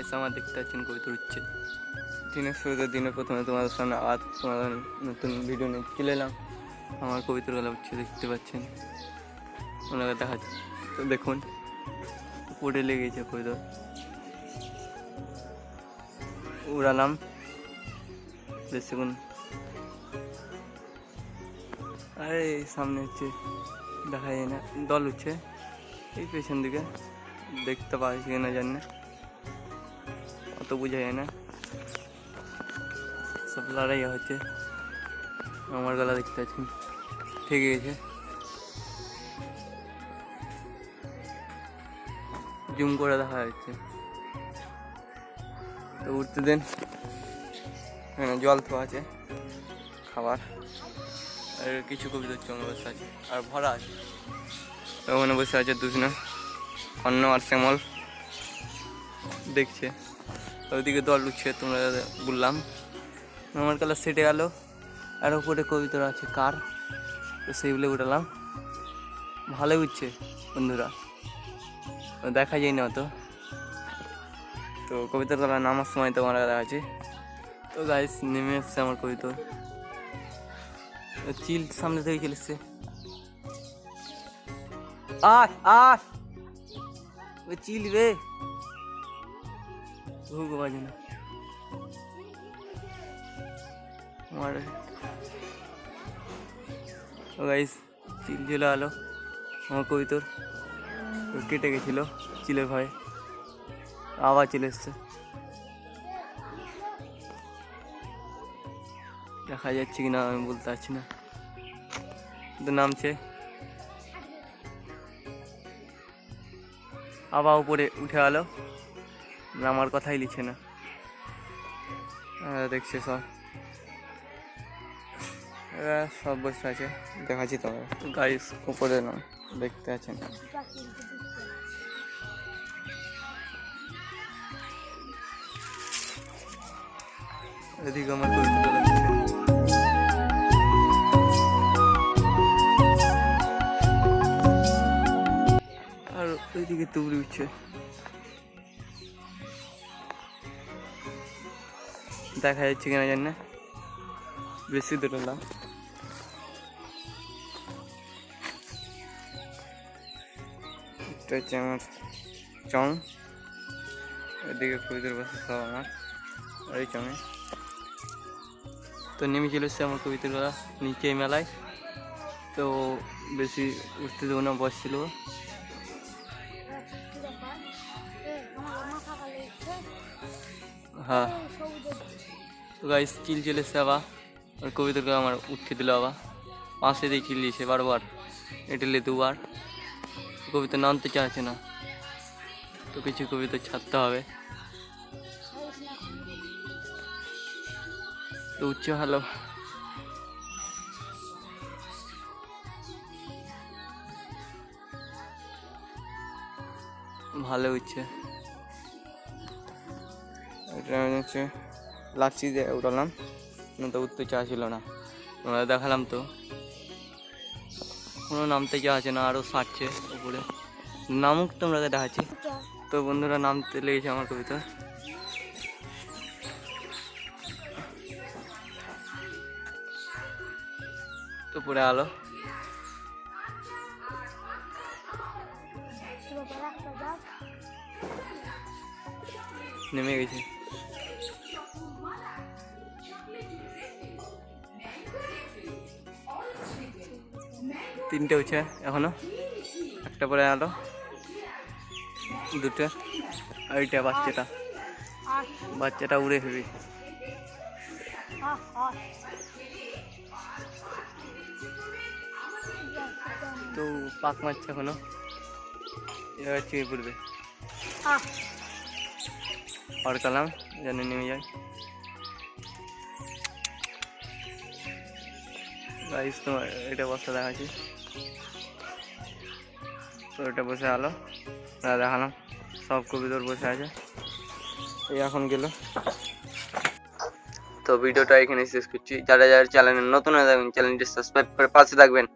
Guys আমার দেখতে পাচ্ছেন কবিতা উঠছে দিনের শুরুতে দিনের প্রথমে তোমাদের সামনে আবার তোমাদের নতুন ভিডিও নিয়ে চলে এলাম। আমার কবিতার গলা উঠছে দেখতে পাচ্ছেন, ওনাকে দেখাচ্ছে তো দেখুন পড়ে লেগেছে কবিতা। উড়ালাম বেশিক্ষণ, আরে সামনে হচ্ছে দেখা যায় না, দল উঠছে এই পেছন দিকে, দেখতে পাচ্ছি কিনা জানি না, অত বোঝা যায় না, সব লড়াই হচ্ছে। আমার গলা দেখতে পাচ্ছেন ঠিক গেছে, জুম করে দেখা যাচ্ছে। তো উঠতে দেন, এখানে জল তো আছে, খাবার আর কিছু কবিতা হচ্ছে বসে আছে আর ভরা আছে। তো ওখানে বসে আছে দুজনে, অন্য আর শ্যামল দেখছে, ওইদিকে দল উঠছে তোমরা বললাম। আমার কালার সেটে গেল, আর ওপরে কবিতা আছে কার, তো সেইগুলো উঠালাম। ভালো উঠছে বন্ধুরা, দেখা যায় না অত। তো কবিতার গলা নামার সময় তোমার দেখা আছে। তো গাইস নেমে এসছে আমার কবিতা, চিল সামনে থেকে চলে এসছে, আয় আয় ওই চিল রে ভুগ বাজে না আমার। গাইস চিল চলে আলো আমার কবিতার, কেটে গেছিল চিলের ভয়ে, আবার চলে এসছে, দেখা যাচ্ছে কিনা আমি বলতে পারছি না, কিন্তু নামছে। আবার উপরে উঠে গেলো, নামার কথাই লিখছে না, দেখছে সব, সব বসে আছে দেখাচ্ছি তোমার। গাইস উপরে না দেখতে আছেন, এদিকে আমার কবিতা লাগছে, আর ওইদিকে তুবড়ি উঠছে, দেখা যাচ্ছে কিনা জানি না, বেশি দূর এলাম। এটা হচ্ছে আমার চং, এদিকে কবিতার বসে সব আমার, আর এই চঙে তো নেমে চলে এসছে আমার কবিতার গলা নিচে মেলায়। তো বেশি উঠতে দেবো না, বসছিল। হ্যাঁ তো গাইস চিল চলে এসছে আবার, আর কবিতার গলা আমার উঠতে দিল আবার, পাশে দিয়ে চিল দিয়েছে বারবার, এটেলে দুবার, কবিতা নামতে চাইছে না, তো কিছু কবিতা ছাড়তে হবে। তো উচ্চ ভালো, ভালো উঠছে। এটা হচ্ছে লাচ্ছি দিয়ে উঠালাম, তো উঠতে চাইছিল না, তোমরা দেখালাম তো, কোনো নামতে চাইছে না, আরও সারছে উপরে, নামুক তোমরা দেখাচ্ছি। তো বন্ধুরা নামতে লেগেছে আমার কবিতা, তো পরে আলো নেমে গেছে। তিনটে উঠছে এখনো, একটা পরে আলো, দুটো, আর ওইটা বাচ্চাটা উড়ে ফেলবে। তো পাক মারছে এখনো, এবার চেয়ে পড়বে, অড়কালাম যেন নেমে যায়। গাইস তোমার এটা বসে দেখাচ্ছি, তো এটা বসে আলো দেখালাম, সব কবিতার বসে আছে, এই এখন গেল। তো ভিডিওটা এখানে শেষ করছি, যারা যারা চ্যানেলে নতুন হয়ে থাকবেন চ্যানেলটি সাবস্ক্রাইব করে পাশে থাকবেন।